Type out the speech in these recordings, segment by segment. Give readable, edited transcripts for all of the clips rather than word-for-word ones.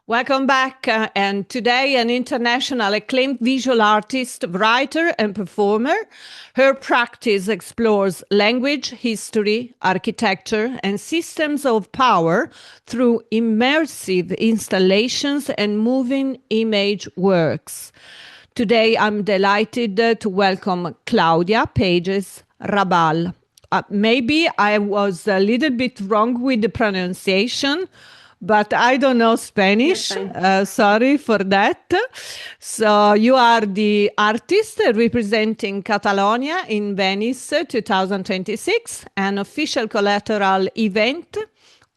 Welcome back. And today, an international acclaimed visual artist, writer, and performer. Her practice explores language, history, architecture, and systems of power through immersive installations and moving image works. Today, I'm delighted to welcome Clàudia Pagès Rabal. Maybe I was a little bit wrong with the pronunciation, but I don't know Spanish. Sorry for that. So you are the artist representing Catalonia in Venice 2026, an official collateral event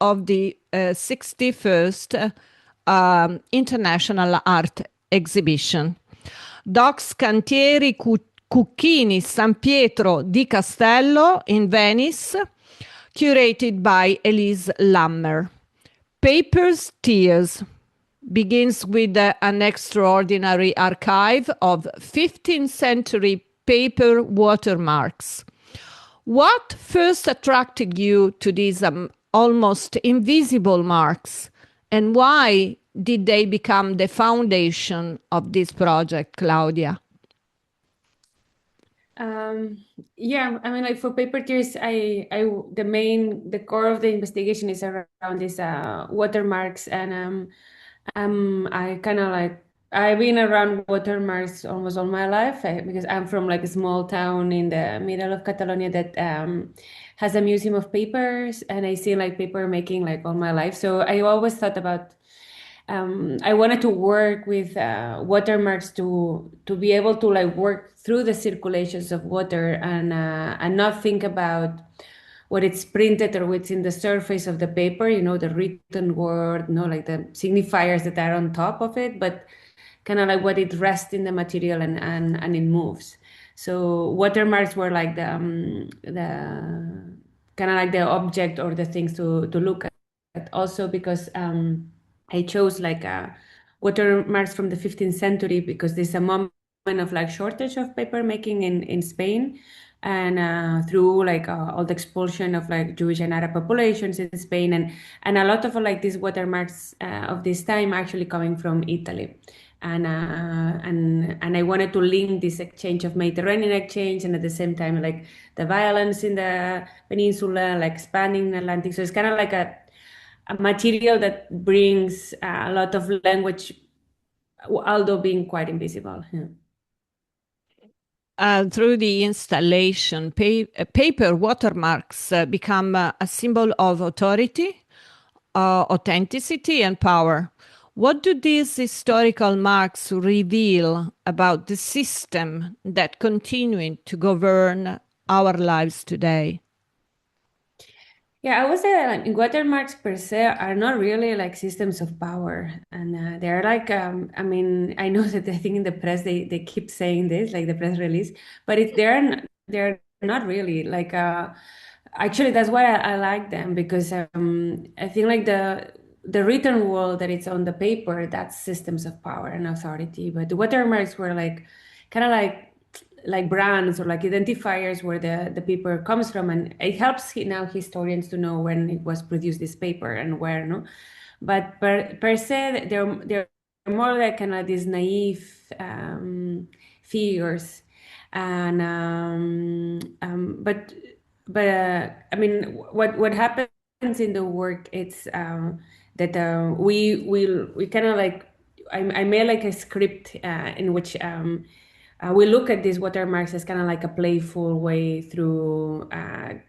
of the 61st International Art Exhibition. Docks Cantieri Cucchini San Pietro di Castello in Venice, curated by Elise Lammer. Paper's Tears begins with an extraordinary archive of 15th century paper watermarks. What first attracted you to these almost invisible marks, and why did they become the foundation of this project, Clàudia? Yeah, I mean, like for Paper Tears, the core of the investigation is around these watermarks, and I've been around watermarks almost all my life because I'm from like a small town in the middle of Catalonia that has a museum of papers, and I see like paper making like all my life. So I always thought about I wanted to work with watermarks to be able to like work through the circulations of water and not think about what it's printed or what's in the surface of the paper, you know, the written word, you know, like the signifiers that are on top of it, but kind of like what it rests in the material and it moves. So watermarks were like the kind of like the object or the things to look at. Also because I chose like watermarks from the 15th century because there's a moment of like shortage of paper making in Spain, and through like all the expulsion of like Jewish and Arab populations in Spain, and a lot of like these watermarks of this time actually coming from Italy. And I wanted to link this exchange of Mediterranean exchange and at the same time like the violence in the peninsula, like expanding the Atlantic. So it's kind of like a material that brings a lot of language, although being quite invisible. Yeah. Through the installation, paper watermarks become a symbol of authority, authenticity, and power. What do these historical marks reveal about the system that continues to govern our lives today? Yeah, I would say that like, watermarks per se are not really like systems of power, and they're like I mean, I know that I think in the press they keep saying this, like the press release, but they're not really like actually that's why I like them, because I think like the written word that it's on the paper, that's systems of power and authority, but the watermarks were like kind of like brands or like identifiers where the paper comes from, and it helps now historians to know when it was produced, this paper, and where, no. But per se they're more like kind of these naive figures, and but I mean what happens in the work, it's that we kind of like I made like a script in which we look at these watermarks as kind of like a playful way through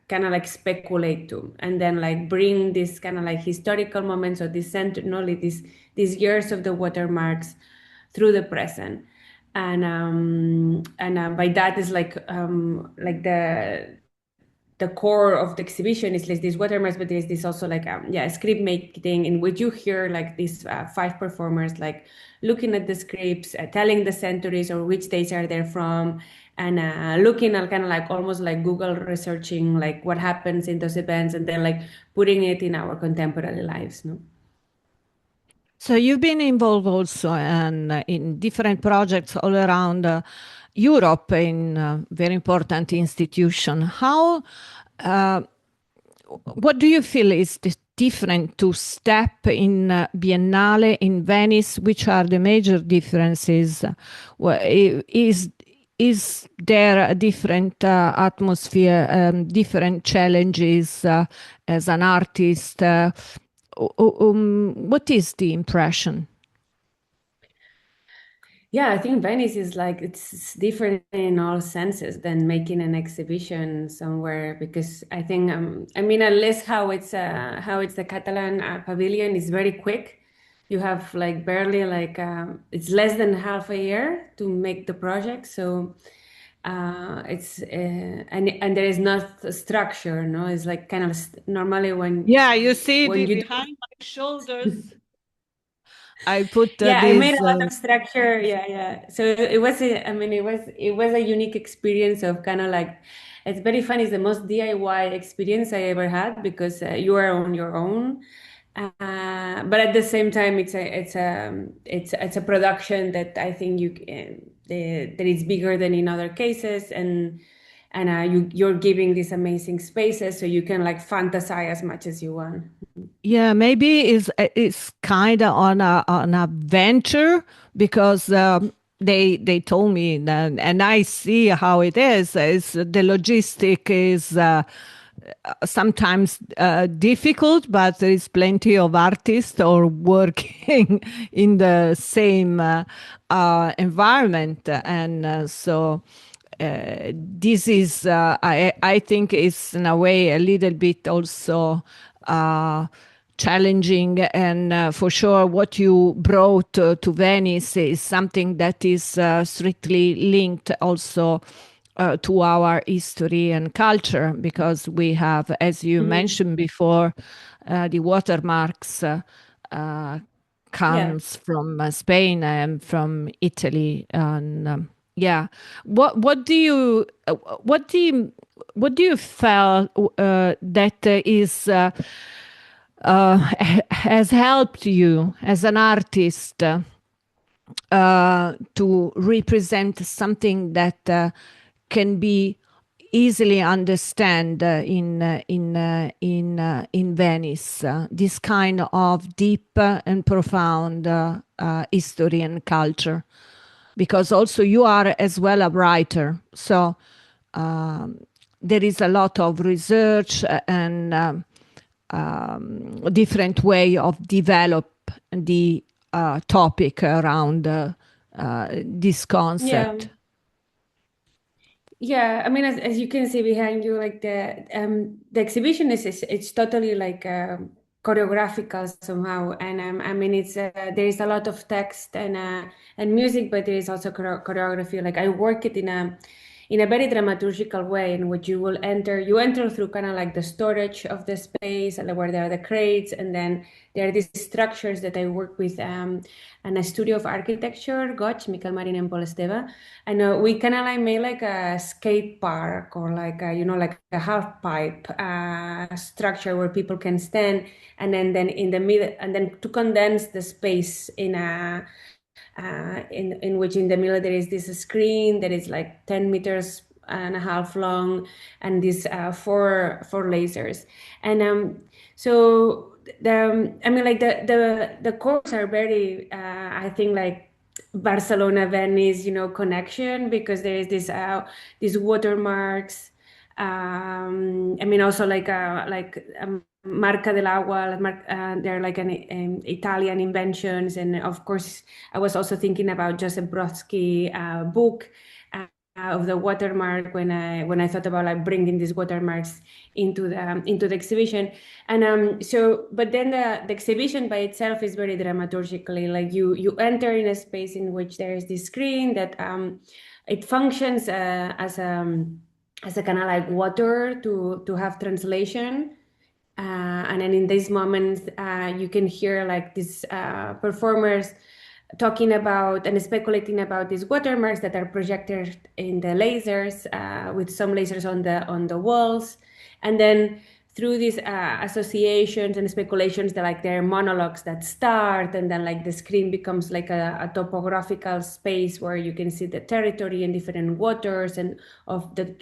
kind of like speculate to, and then like bring this kind of like historical moments or this centenary, these years of the watermarks through the present, and by that is like the core of the exhibition is like these watermarks, but there's this also like script making in which you hear like these 5 performers like looking at the scripts, telling the centuries or which dates are they from, and looking at kind of like almost like Google researching like what happens in those events, and then like putting it in our contemporary lives, no? So you've been involved also in different projects all around Europe in very important institutions. What do you feel is the different to step in Biennale in Venice? Which are the major differences? Is there a different atmosphere, different challenges as an artist? What is the impression? Yeah, I think Venice is like it's different in all senses than making an exhibition somewhere, because I think I mean, at least how it's the Catalan pavilion is very quick. You have like barely like it's less than half a year to make the project, so it's and there is not a structure, no, it's like kind of normally Yeah, you see when you do. behind my shoulders. I put Yeah, I made this. a lot of structure. Yeah, yeah. So it was, I mean, it was a unique experience of kind of like, it's very funny. It's the most DIY experience I ever had, because you are on your own. But at the same time, it's a production that I think that it's bigger than in other cases, and you're giving these amazing spaces, so you can like fantasize as much as you want. Yeah, maybe it's kind of on a venture, because they told me that, and I see how it is. Is the logistic is sometimes difficult, but there is plenty of artists or working in the same environment, and so. This is, I think, is in a way a little bit also challenging, and for sure, what you brought to Venice is something that is strictly linked also to our history and culture, because we have, as you mentioned before, the watermarks Yeah. comes from Spain and from Italy, and yeah. What do you feel that is has helped you as an artist to represent something that can be easily understand in Venice, this kind of deep and profound history and culture, because also you are as well a writer, so there is a lot of research and different way of develop the topic around this Yeah. concept. Yeah, I mean, as you can see behind you, like the exhibition is it's totally like choreographical somehow, and I mean, it's there is a lot of text and music, but there is also choreography. Like I work it in a very dramaturgical way, in which you enter through kind of like the storage of the space, and where there are the crates, and then there are these structures that I work with, and a studio of architecture, Goch, Miquel Marín and Paul Esteve. And we kind of like made like a skate park, or like like a half pipe structure where people can stand, and then in the middle, and then to condense the space in which in the middle there is this screen that is like 10 meters and a half long, and these four lasers, and so I mean, like the cores are very I think like Barcelona, Venice, connection, because there is this these watermarks. I mean, also like Marca del Agua, they're like an Italian inventions, and of course, I was also thinking about Joseph Brodsky book. Of the watermark, when I thought about like bringing these watermarks into the exhibition, and so but then the exhibition by itself is very dramaturgically, like you enter in a space in which there is this screen that it functions as a kind of like water to have translation. And then in these moments, you can hear like these performers talking about and speculating about these watermarks that are projected in the lasers, with some lasers on the walls, and then through these associations and speculations, that like there are monologues that start, and then like the screen becomes like a topographical space where you can see the territory and different waters, and of the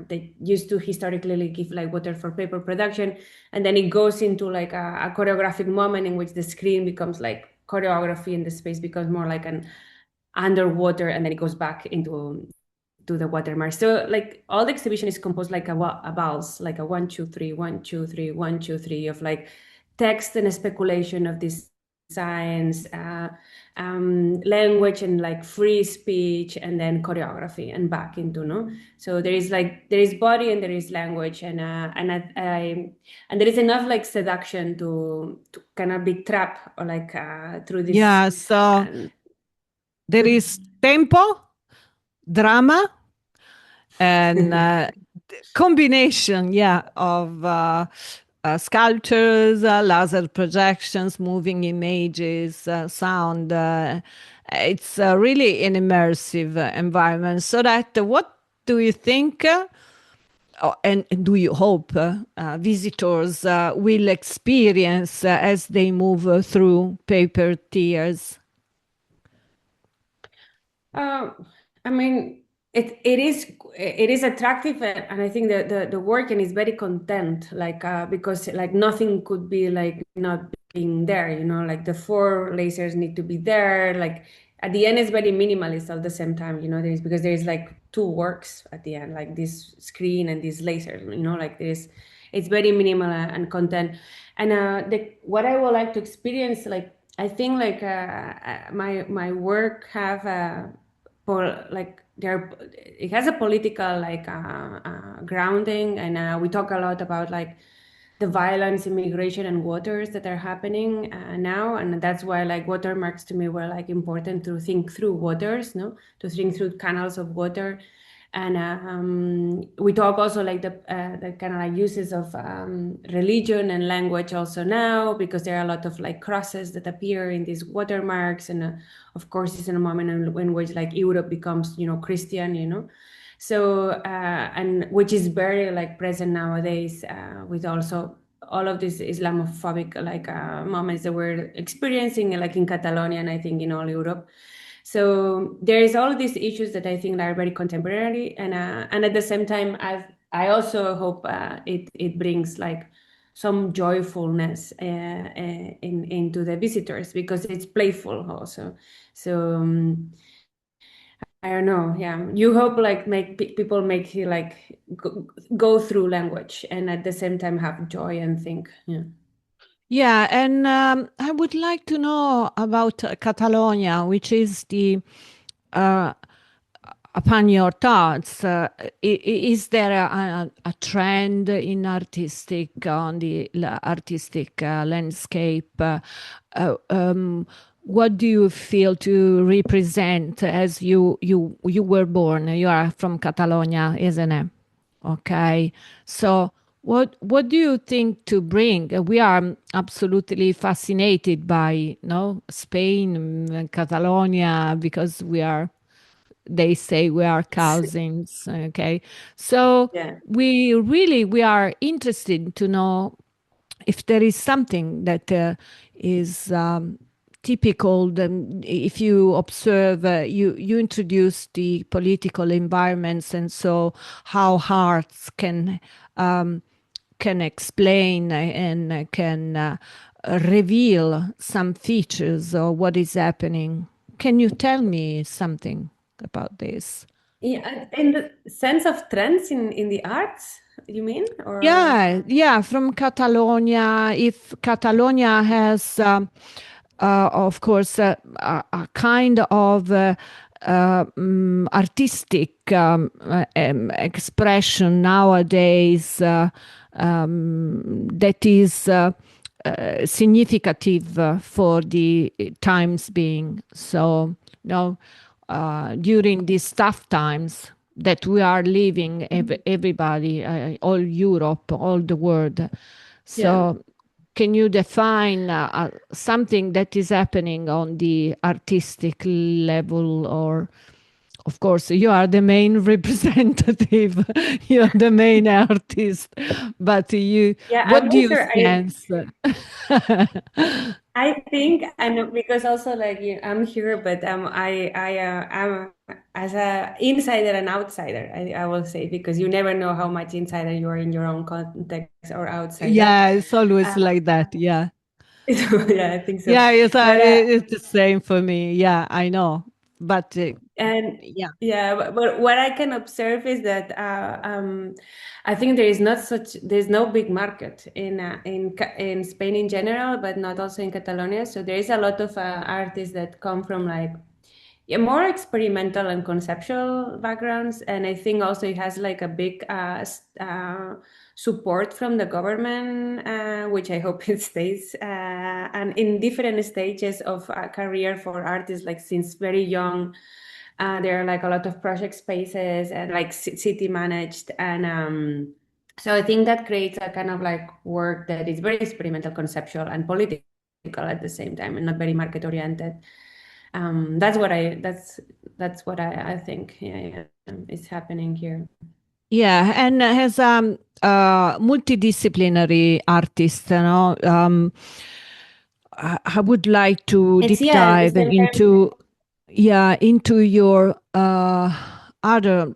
they used to historically give like water for paper production, and then it goes into like a choreographic moment in which the screen becomes like choreography, and the space becomes more like an underwater, and then it goes back into the watermark. So like all the exhibition is composed like a valse, like a 1 2 3 1 2 3 1 2 3 of like text and speculation of this science, language, and like free speech, and then choreography, and back into no. So there is body, and there is language, and and there is enough like seduction to kind of be trapped, or like through this. Yeah, so there is tempo, drama, and combination, yeah, of sculptures, laser projections, moving images, sound. It's really an immersive environment. So that what do you think, and do you hope visitors will experience as they move through Paper Tears? I mean, it is attractive, and I think the work, and is very content, like because like nothing could be like not being there, like the four lasers need to be there. Like at the end, it's very minimalist at the same time, because there is like two works at the end, like this screen and this laser, like it's very minimal and content. And what I would like to experience, like I think like my work have like it has a political like grounding, and we talk a lot about like the violence, immigration, and waters that are happening now, and that's why like watermarks to me were like important, to think through waters, no, to think through canals of water. And we talk also like the kind of like uses of religion and language also now, because there are a lot of like crosses that appear in these watermarks, and of course it's in a moment in which like Europe becomes Christian. So and which is very like present nowadays, with also all of these Islamophobic like moments that we're experiencing, like in Catalonia, and I think in all Europe. So there is all these issues that I think are very contemporary, and at the same time, I also hope it brings like some joyfulness into the visitors, because it's playful also. So I don't know. Yeah, you hope like make people make you like go through language, and at the same time have joy and think. Yeah. Yeah, and I would like to know about Catalonia, which is uh, upon your thoughts. Is there a trend in on the artistic landscape? What do you feel to represent as you were born? You are from Catalonia, isn't it? Okay. So what do you think to bring? We are absolutely fascinated by Spain, Catalonia, because they say we are cousins. Okay. So Yeah. we are interested to know if there is something that is typical. If you observe, you introduce the political environments, and so how arts can explain and can reveal some features of what is happening. Can you tell me something about this? Yeah, in the sense of trends in the arts, you mean? Or Yeah, from Catalonia. If Catalonia has, of course, a kind of artistic expression nowadays that is significant for the times being. So, during these tough times that we are living, everybody, all Europe, all the world. yeah. So, can you define something that is happening on the artistic level, or of course, you are the main representative, you're the main artist, but Yeah, I'm what do not you sure. sense? I think, and because also like I'm here, but I'm as a insider and outsider, I will say, because you never know how much insider you are in your own context or outsider. Yeah, it's always Uh, like that. Yeah. yeah, I think so. Yeah, But it's the same for me. Yeah, I know. But and yeah. yeah, but what I can observe is that I think there is not such there's no big market in Spain in general, but not also in Catalonia. So there is a lot of artists that come from like, yeah, more experimental and conceptual backgrounds, and I think also it has like a big support from the government, which I hope it stays, and in different stages of a career for artists, like since very young. There are like a lot of project spaces and like city managed, and so I think that creates a kind of like work that is very experimental, conceptual, and political at the same time, and not very market oriented. That's what I think, yeah, is happening here. Yeah, and as a multidisciplinary artist, I would like to It's, deep yeah, at the dive same time. into, yeah, into your other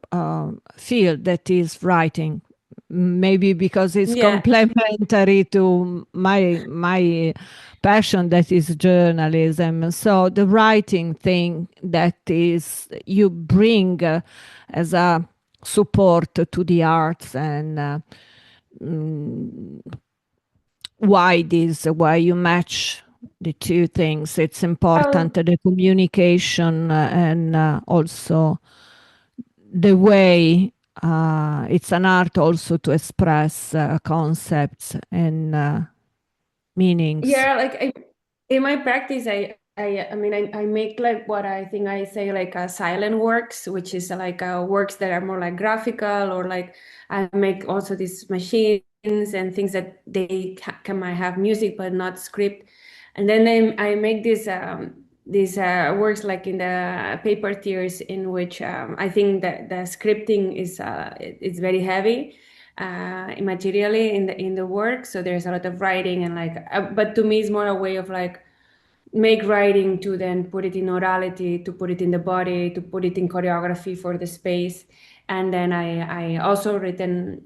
field, that is writing. Maybe because it's Yeah. complementary to my passion, that is journalism. So the writing thing, that is you bring as a support to the arts, and mm, why you match the two things. It's important, Oh, the communication, and also the way it's an art also to express concepts and meanings. yeah, like in my practice, I mean, I make like what I think I say like silent works, which is like works that are more like graphical, or like I make also these machines and things that they can might have music but not script, and then I make these works like in the paper tiers, in which I think that the scripting is it's very heavy materially in the work. So there's a lot of writing and like, but to me, it's more a way of like make writing to then put it in orality, to put it in the body, to put it in choreography for the space. And then I also written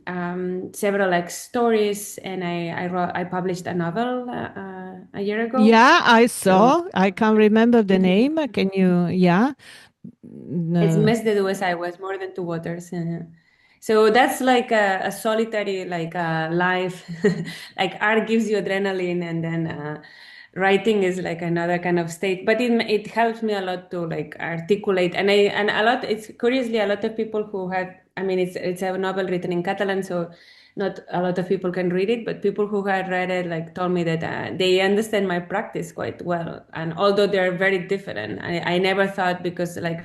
several like stories, and I published a novel a year ago. Yeah, I So saw. I can't remember the mhm. name. Can you? Yeah. It's No. Mes de Dues Aguas, more than two waters. So that's like a solitary, like life. Like art gives you adrenaline, and then writing is like another kind of state. But it helps me a lot to like articulate, and a lot. It's curiously a lot of people who have. I mean, it's a novel written in Catalan, so not a lot of people can read it, but people who had read it like told me that they understand my practice quite well. And although they're very different, I never thought, because like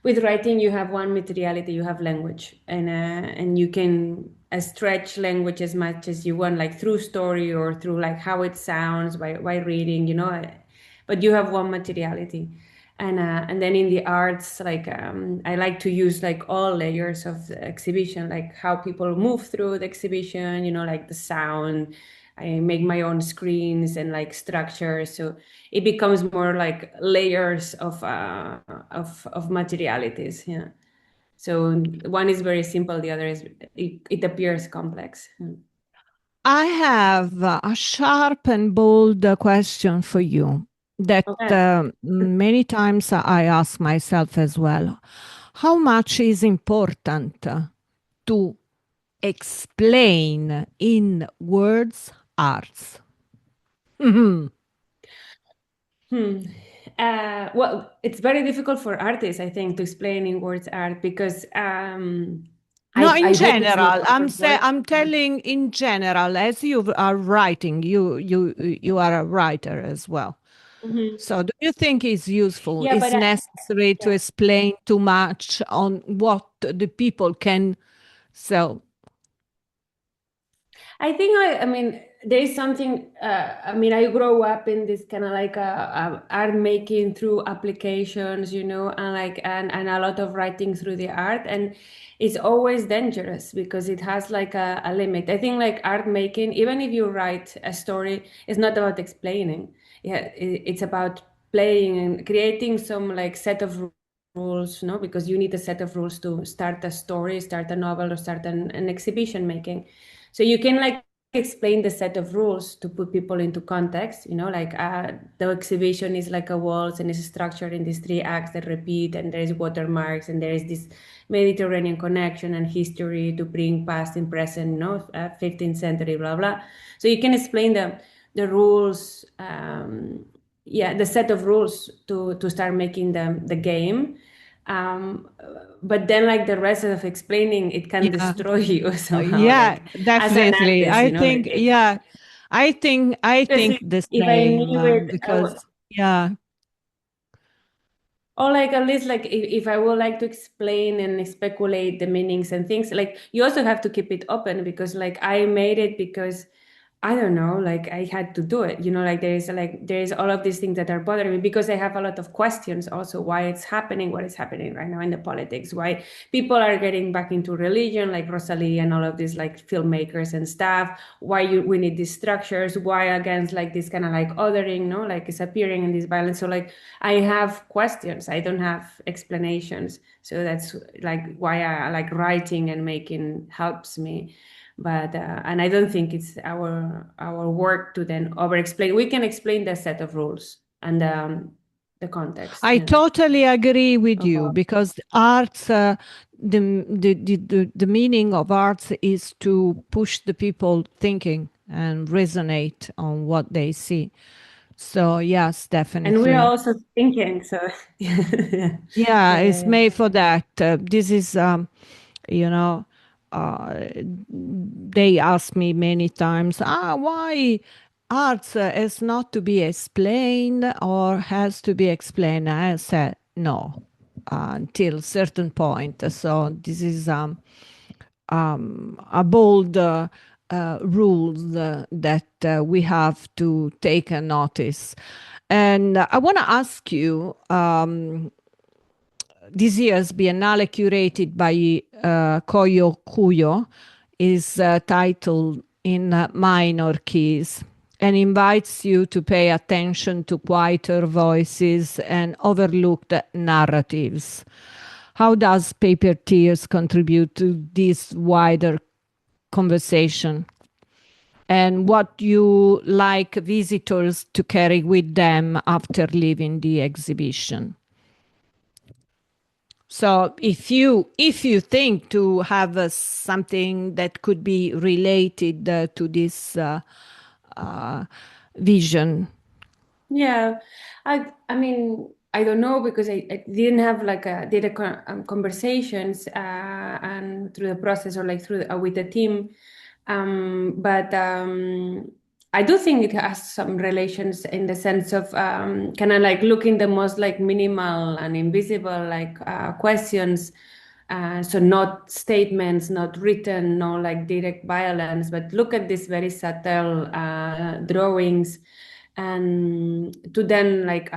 with writing, you have one materiality, you have language, and you can stretch language as much as you want, like through story or through like how it sounds by reading, but you have one materiality. And then in the arts, like I like to use like all layers of the exhibition, like how people move through the exhibition, like the sound. I make my own screens and like structures, so it becomes more like layers of materialities. Yeah. So one is very simple, the other is it appears complex. I have a sharp and bold question for you, that Okay. many times I ask myself as well. How much is important to explain in words arts? Mhm. Hmm. Well, it's very difficult for artists, I think, to explain in words art, because No, in I hope it's not general, overboard. I'm telling in general, as you are writing, you are a writer as well. Mhm. So, do you think it's useful? Yeah, It's but necessary to yeah, explain too much on what the people can sell? I think I mean there is something, I mean, I grow up in this kind of like art making through applications, you know, and like, and a lot of writing through the art. And it's always dangerous because it has like a limit. I think like art making, even if you write a story, it's not about explaining. Yeah, it's about playing and creating some like set of rules, no? Because you need a set of rules to start a story, start a novel, or start an exhibition making. So you can like explain the set of rules to put people into context, you know, like the exhibition is like a waltz and is structured in these three acts that repeat, and there is watermarks, and there is this Mediterranean connection and history to bring past and present, you know, 15th century, blah, blah. So you can explain the rules, yeah, the set of rules to start making the game. Um, but then like the rest of explaining it can Yeah. destroy you somehow, Yeah, like as an definitely. artist, I you know, like think, yeah, I because think the if I same knew it, because, yeah, or like at least like if I would like to explain and speculate the meanings and things, like you also have to keep it open because like I made it because I don't know, like I had to do it, you know, like there is all of these things that are bothering me because I have a lot of questions also why it's happening, what is happening right now in the politics, why people are getting back into religion, like Rosalie and all of these like filmmakers and stuff, why we need these structures, why against like this kind of like othering, no, like it's appearing in this violence. So like I have questions, I don't have explanations. So that's like why I like writing and making helps me. But and I don't think it's our work to then over explain. We can explain the set of rules and the context, I yeah, totally agree with of you all. because arts, the meaning of arts is to push the people thinking and resonate on what they see. So yes, And we're definitely. also thinking, so yeah, yeah, Yeah, yeah, it's yeah. made for that. This is, you know, uh, they ask me many times, why arts is not to be explained or has to be explained? I said no, until certain point. So this is a bold rules that we have to take a notice. And I want to ask you, this year's Biennale, curated by Koyo Kuyo, is titled In Minor Keys and invites you to pay attention to quieter voices and overlooked narratives. How does Paper Tears contribute to this wider conversation? And what you like visitors to carry with them after leaving the exhibition? So if you think to have something that could be related to this uh, vision. Yeah, I mean I don't know because I didn't have like a did a conversations and through the process or like through with the team, but I do think it has some relations in the sense of kind of like looking the most like minimal and invisible like questions. So not statements, not written, no like direct violence, but look at these very subtle drawings and to then like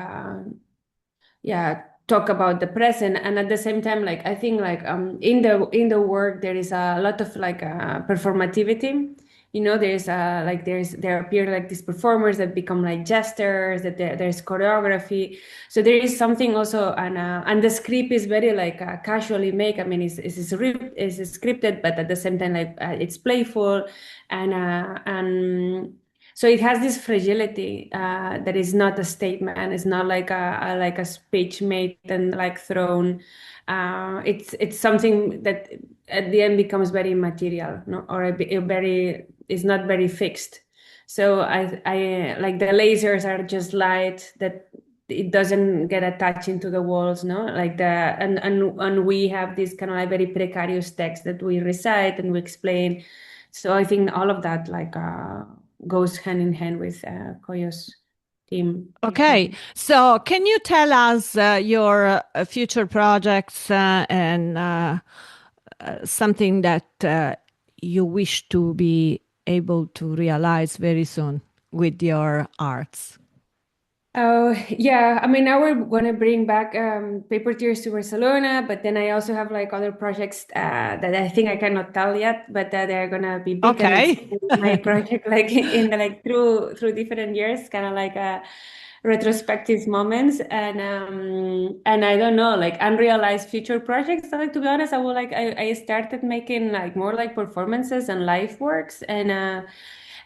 yeah talk about the present. And at the same time like I think like in the work there is a lot of like performativity, you know, there's like there appear like these performers that become like jesters, that there's choreography. So there is something also, and the script is very like casually made. I mean it's scripted, but at the same time like it's playful, and so it has this fragility that is not a statement. It's not like a speech made and like thrown. It's something that at the end becomes very material, no? Or a very is not very fixed. So I like the lasers are just light that it doesn't get attached into the walls, no? Like and we have this kind of like very precarious text that we recite and we explain. So I think all of that like goes hand in hand with Koyo's team. Okay, so can you tell us your future projects and something that you wish to be able to realize very soon with your arts? Oh, yeah. I mean, now we're going to bring back Paper Tears to Barcelona, but then I also have like other projects that I think I cannot tell yet, but they're going to be big and Okay. exciting. My project, like in the, like through different years, kind of like retrospective moments, and I don't know, like unrealized future projects. So, like to be honest, I will like I started making like more like performances and live works, and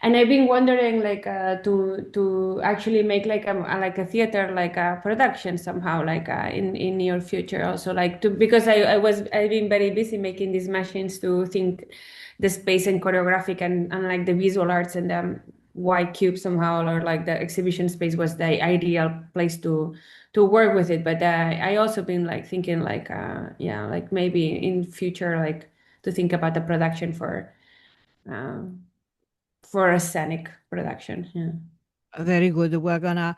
I've been wondering like to actually make like a theater like a production somehow like in near future also like to because I've been very busy making these machines to think the space and choreographic and like the visual arts and white cube somehow or like the exhibition space was the ideal place to work with it, but I also been like thinking like yeah, like maybe in future like to think about the production um for a scenic production. Yeah. Very good. We're gonna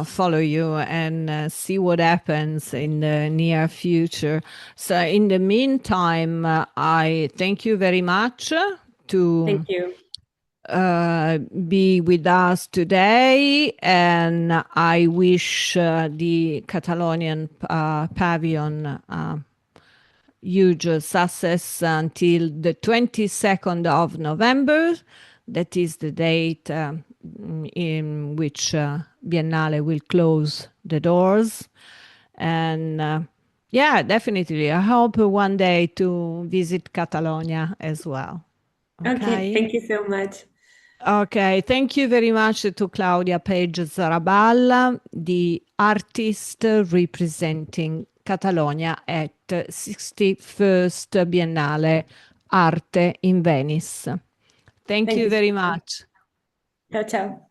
follow you and see what happens in the near future. So, in the meantime, I thank you very much to Thank you. be with us today, and I wish the Catalonian pavilion huge success until the 22nd of November. That is the date in which Biennale will close the doors. And yeah, definitely. I hope one day to visit Catalonia as well. Okay, Okay. thank you so much. Okay, thank you very much to Clàudia Pagès Rabal, the artist representing Catalonia at 61st Biennale Arte in Venice. Thank Thank you you so very much. much. Ciao, ciao.